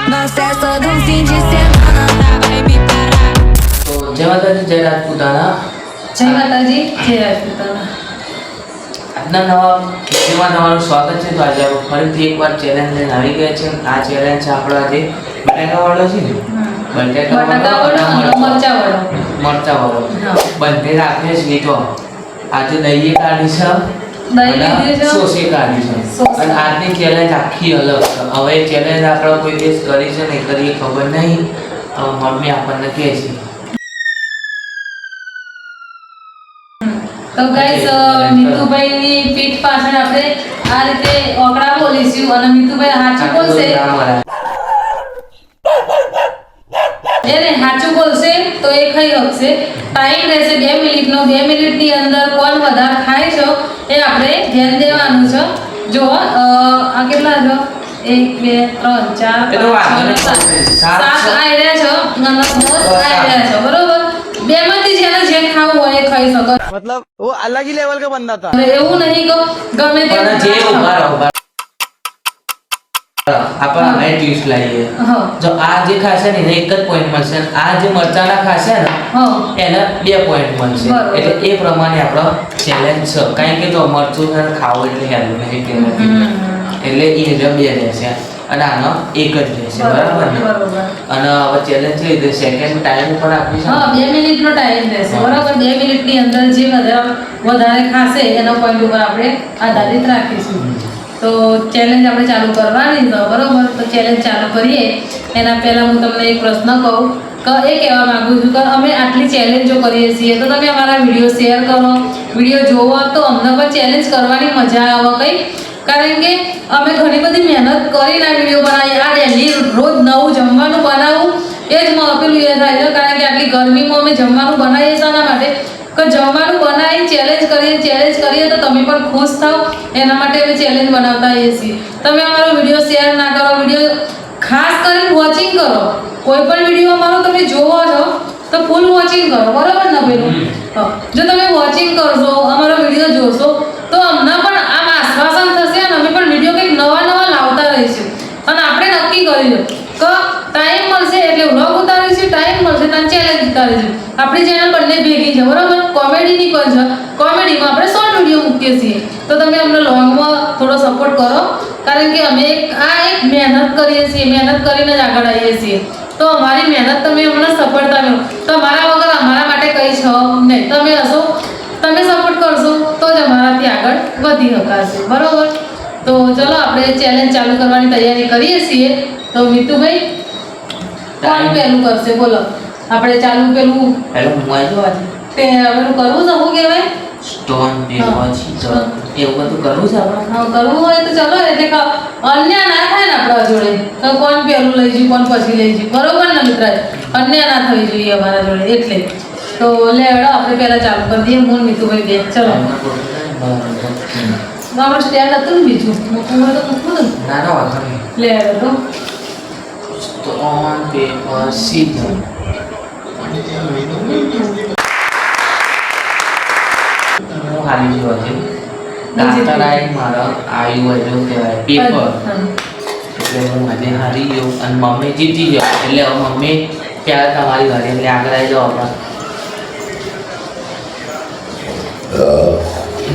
Nós festa do fim de semana, tá? Vai me parar. તો જય માતાજી જય રાજપૂતાના. જય માતાજી જય રાજપૂતાના. આજના નવા વિડીયોમાં તમારું સ્વાગત છે. તો આજે આપણે ફરીથી એકવાર ચેલેન્જ લઈને આવી ગયા છે. આ ચેલેન્જ છે આપણો આજે બટાકાવાળો છે ને, બટાકાવાળો અને મરચાવાળો બંને રાખે છે. નહીં તો આજે દહીં કાઢી છે અને સોસે કાઢી છે. અને આજની ચેલેન્જ આખી અલગ છે. હવે ચેલેન્જ આપણે કોઈ દિવસ કરી છે નહીં કરી ખબર નહીં. મમ્મી આપણને કહે છે. તો ગાઈસ મિતુભાઈની પીઠ પાછળ આપણે આ રીતે ઓકળા બોલીશું અને મિતુભાઈ સાચું બોલશે. એને સાચું બોલશે તો એ ખાઈ શકશે. ટાઈમ રહેશે 2 મિનિટનો. 2 મિનિટની અંદર કોણ વધારે ખાય છે એ આપણે ધ્યાન દેવાનું છે. જો આ કેટલા છે? 1 2 3 4 5 6 7 આઈડિયા છે અને 10 આઈડિયા છે. બરોબર? બે માંથી જેને જે ખાવું હોય એ ખાઈ શકો. मतलब वो अलग ही लेवल का बंदा था. એવું નહીં કે ગમે તે જે ઉભા આપણે હવે ટ્વિસ્ટ લાવીએ. જો આ જે ખાશે ને એને 1 જ પોઈન્ટ મળશે. આ જે મરચાના ખાશે ને એને 2 પોઈન્ટ મળશે. એટલે એ પ્રમાણે આપણો ચેલેન્જ છે. કારણ કે જો મરચું ખાવું એટલે હેલ્થ નહીં એટલે એ 2 રહેશે અને આનો 1 જ રહેશે. બરાબર ને? અને હવે ચેલેન્જ છે એટલે સેકન્ડ ટાઈમ ઉપર આપીશું. 2 મિનિટનો ટાઈમ રહેશે. બરાબર? 2 મિનિટની અંદર જે વધારે ખાશે એનો પોઈન્ટ ઉપર આપણે આધારિત રાખીશું. તો ચેલેન્જ આપણે ચાલુ કરવાની છે. બરાબર? તો ચેલેન્જ ચાલુ કરીએ એના પહેલાં હું તમને એક પ્રશ્ન કહું કે એ કહેવા માગું છું કે અમે આટલી ચેલેન્જો કરીએ છીએ તો તમે અમારા વિડીયો શેર કરો, વિડીયો જોવો તો અમને પણ ચેલેન્જ કરવાની મજા આવે કંઈ. કારણ કે અમે ઘણી બધી મહેનત કરીને આ વિડીયો બનાવીએ. આ ડેલી રોજ નવું જમવાનું બનાવવું એ જ પેલું એ થાય છે. કારણ કે આટલી ગરમીમાં અમે જમવાનું બનાવીએ શાના માટે કે જમવાનું બનાવી ચેલેન્જ કરીએ તો તમે પણ ખુશ થાઓ. એના માટે અમે ચેલેન્જ બનાવતા હોઈએ છીએ. તમે અમારો વિડીયો શેર ના કરો, વિડીયો ખાસ કરીને વોચિંગ કરો. કોઈ પણ વિડીયો અમારો તમે જોવો છો તો ફૂલ વોચિંગ કરો. બરાબર ને પેલું? જો તમે વોચિંગ કરશો, અમારો વિડીયો જોશો તો અમને પણ આમ આશ્વાસન થશે અને અમે પણ વિડીયો કંઈક નવા લાવતા રહીશું. અને આપણે નક્કી કરીશું કે ટાઈમ મળશે એટલે વ્લોગ ઉતારીશું, ટાઈમ મળશે ત્યારે ચેલેન્જ ઉતારીશું. આપણી ચેનલ બંને ભેગી છે. બરાબર? કોમેડીની પણ છે. કોમેડીમાં આપણે શોર્ટ વિડીયો મૂકીએ છીએ. તો તમે અમને લોંગમાં થોડો સપોર્ટ કરો. કારણ કે અમે એક મહેનત કરીએ છીએ, મહેનત કરીને જ આગળ આવીએ છીએ. તો અમારી મહેનત તમે અમને સફળતા મળો. તમારા વગર અમારા માટે કંઈ છે નહીં. તમે હશો, તમે સપોર્ટ કરશો તો જ અમારાથી આગળ વધી શકાશે. બરાબર? તો ચલો આપણે ચેલેન્જ ચાલુ કરવાની તૈયારી કરીએ છીએ. તો મિતુભાઈ કોણ પહેલું કરશે? બોલો. આપણે ચાલુ પેલું હેલો હું આવ્યો આજે પેલું કરવું છે. શું કહેવાય? સ્ટોન પેપર સીઝર એવું બધું કરવું છે આપણે. હા, કરવું હોય તો ચલો. એટલે અન્ય ના થાય ને આપણા જોડે તો કોણ પહેલું લઈ જઈએ, કોણ પછી લઈ જઈએ. બરોબર ને મિત્ર? અન્ય ના થવી જોઈએ અમારા જોડે. એટલે તો લે હેડો આપણે પહેલા ચાલુ કરી દઈએ. હું મિતુભાઈ બે. ચલો. આપણે સ્ટેન્ડ હતું ને બીજું મૂકવું હોય તો મૂકવું ને. ના ના વાંધો નહીં. લે હેડો. સ્ટોન પેપર સીઝર હું હારી જો છે દાતારાય મારા આયુ એવું કહેવાય પેપર. એટલે હું આજે હારી ગયો અને મમ્મી જીતી ગયો. એટલે હવે મમ્મી ત્યારે તમારી ઘરે એટલે આગળ આવી જાઓ. આપણા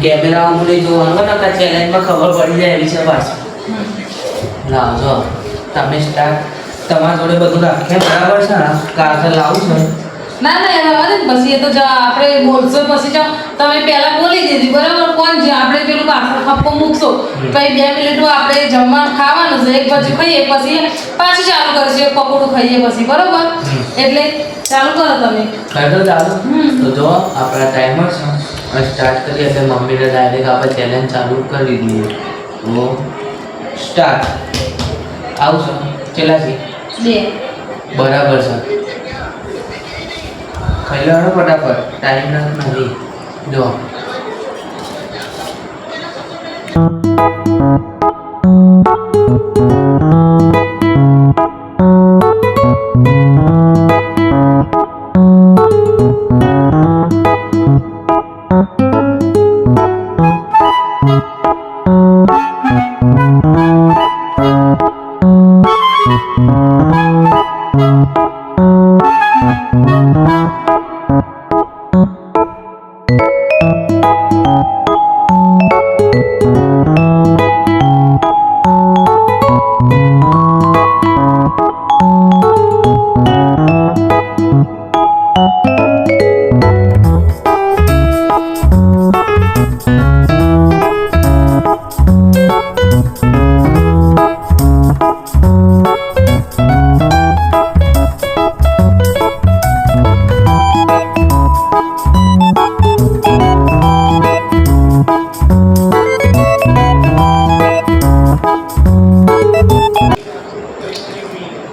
કેમેરા ઉમરી જોવાનું ને કે ચેલેન્જમાં ખબર પડી જાય એવી છે પાછી. ના જો તમે સ્ટાર્ટ તમારા જોડે બધું રાખ્યા બરાબર છે ને? કાગળ લાવું છે. ના ના એ રવા દે ને. પછી એ તો આપણે બોલશો પછી તમે પહેલા બોલી દીધી. બરાબર? કોણ જે આપણે પેલું પાછળ ખપ્પો મૂકશો પછી 2 મિનિટમાં આપણે જમવાનું ખાવાનું છે. એક બાજુ ખાઈએ પછી પાછું ચાલુ કરશે. એક પકોડું ખાઈએ પછી. બરાબર? એટલે ચાલુ કરો તમે. કાગળ ચાલુ. તો જો આપણા ટાઈમર છે સ્ટાર્ટ કરીએ એટલે મમ્મીને ડાયરેક્ટ આપણે ચેલેન્જ ચાલુ કરી દઈએ. તો સ્ટાર્ટ. આવશે કેટલા છે? 2. બરાબર છે. ખાઈ લેવાનો ફટાફટ. ટાઈમ નથી. જો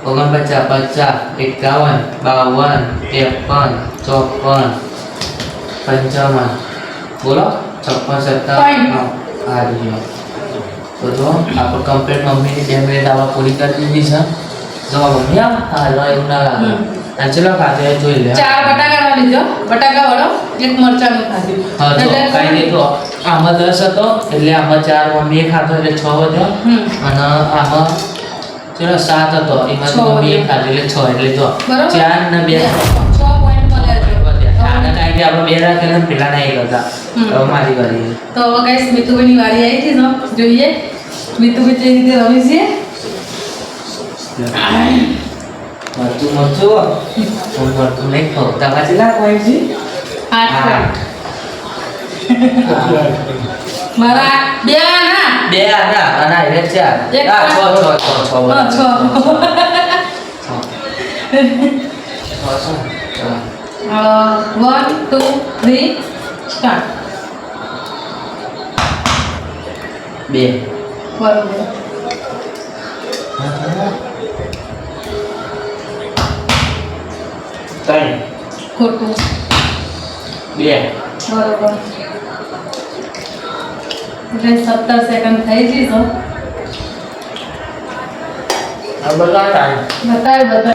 49, 50, 51, 52, 53, 54, 55. બોલો 56, 57. Point. હા જો તો જો આપણે કમ્પ્લીટ મમ્મીની 2 મિનિટ આપણે પૂરી કરી દીધી છે. જો મમ્મી હા એવું ના લાગે. અને ચલો ખાતે જોઈ લે. 4 બટાકાનો લીધો, બટાકા વડો, 1 મરચાંનું ખાધું. હા જો એટલે કાઈ નહીં તો આમાં 10 હતો એટલે આમાં 4 મમ્મીએ ખાધો એટલે 6 વધ્યો. અને આમાં ચલો 7 હતો એમાંથી મમ્મીએ ખાધો એટલે 6 એટલે જો બરોબર. 4 ને 2 6 પોઈન્ટ મળ્યા છે. આના કાંઈ આપણે 2 રાખેલા ને પેલા નહીં હતા. હવે મારી વારી. તો ગાઈસ મિતુભાઈની વારી આવી છે તો જોઈએ મિતુભાઈ કેવી રીતે રમી છે. મરતું નહીં ખાવ તમારે કેટલા પોઈન્ટ છે? 8 પોઈન્ટ. મારા 2 ના 2 આના અને આ 4 એક આ 6 1 2 3 સ્ટાર્ટ. 2 બરોબર. ખોટું. 2 બરોબર. એટલે 17 સેકન્ડ થઈ ગઈ તો આ બધા ટાઈમ બતાય.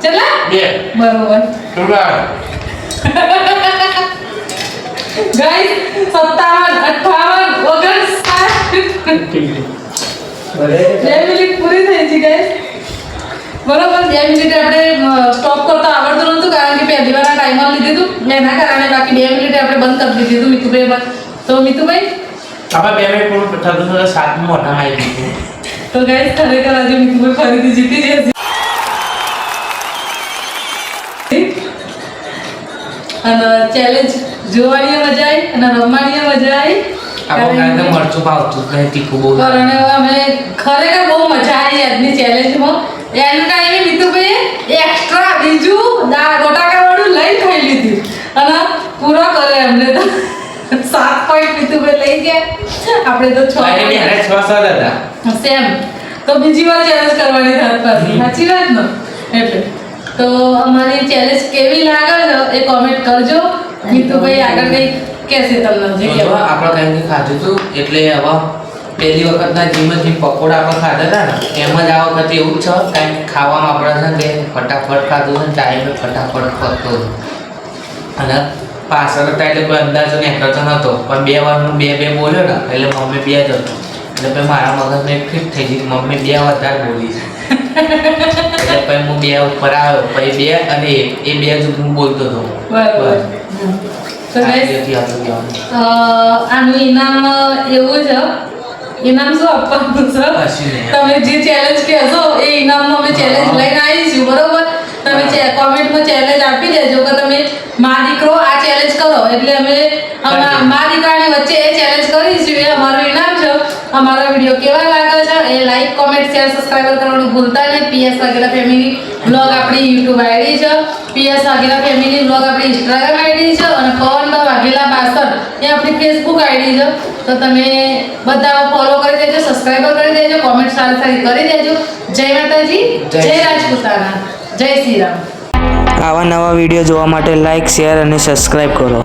ચલા બરોબર. ગાઈસ 57 58 2 મિનિટ પૂરી થઈ છે ગાઈસ. બરોબર 2 મિનિટ આપણે સ્ટોપ કરતા આવડતું નહોતું કારણ કે પહેલી વાર ટાઈમર લીધું હતું એના કારણે બાકી 2 મિનિટ આપણે બંધ કરી દીધું મિતુભાઈ. તો મિતુભાઈ આપણે 2 મિનિટ પૂરું થતું તો 7 મોઢામાં આવી ગયું. તો ગાઈસ ખરેખર આજે મિતુભાઈ ફરીથી જીતી જશે. અને ચેલેન્જ જોવાની મજા આવી અને રમવાની મજા આવી. આપણે મરચું ભાવતું નહીં તીખું બહુ. કારણ અમે ખરેખર બહુ મજા આવી આજની ચેલેન્જમાં. એના ટાઈમે મિતુભાઈએ એક્સ્ટ્રા બીજું બટાકા વાળું લઈ ખાઈ લીધું અને પૂરો કરે એમને તો 7 પોઈન્ટ મિતુભાઈ લઈ ગયા. આપણે તો 6 હતા. સેમ. તો બીજી વાર ચેલેન્જ કરવાની થાત પાછી. સાચી વાત ને? એટલે તો અમારી ચેલેન્જ કેવી લાગે છે એ કોમેન્ટ કરજો. મિતુભાઈ આગળ કઈ કહેશે તમને જે કહેવા. આપણે કંઈ ખાધું હતું એટલે હવે પહેલી વખતના જીમથી પકોડા આપણે ખાધા હતા ને એમ જ આ વખતે એવું જ છે કાંઈક ખાવામાં આપણે છે ને ફટાફટ ખાધું છે ટાઈમે ફટાફટ ખતો અને પાછળ હતા એટલે કોઈ અંદાજો નીકળતો નહોતો પણ 2 વારનું 2 બોલ્યો ને એટલે મમ્મી 2 જ હતો એટલે પછી મારા મગજને એક ફિટ થઈ ગઈ મમ્મી 2 વધારે બોલી છે એટલે પછી હું 2 ઉપર આવ્યો પછી 2 અને 1 એ 2 જ હું બોલતો હતો. બરાબર. તો guys, આનું ઇનામ એવું છે. ઇનામ શું આપવાનું છે? તમે જે ચેલેન્જ કહેશો એ ઇનામમાં અમે ચેલેન્જ લઈને આવીશું. બરોબર? તમે કોમેન્ટમાં ચેલેન્જ આપી દેજો કે તમે મા દીકરો આ ચેલેન્જ કરો એટલે અમે મા દીકરાની વચ્ચે એ ચેલેન્જ કરીશું. એ અમારું ઇનામ છે. અમારો વિડીયો કેવા લાગે છે એ લાઈક કોમેન્ટ શેર સબસ્ક્રાઇબ કરવાનું ભૂલતા નહીં. પીએસ વાઘેલા ફેમિલી બ્લોગ આપણી યુટ્યુબ આઈડી છે. પીએસ વાઘેલા ફેમિલી બ્લોગ આપણી ઇન્સ્ટાગ્રામ આઈડી છે અને પવનબા વાઘેલા 62 એ આપણી ફેસબુક આઈડી છે. તો તમે બધા ફોલો કરી દેજો, સબસ્ક્રાઇબ કરી દેજો, કોમેન્ટ સારી સારી કરી દેજો. જય માતાજી, જય રાજપૂતાના, જય શ્રી રામ. આવા નવા વિડીયો જોવા માટે લાઈક શેર અને સબસ્ક્રાઇબ કરો.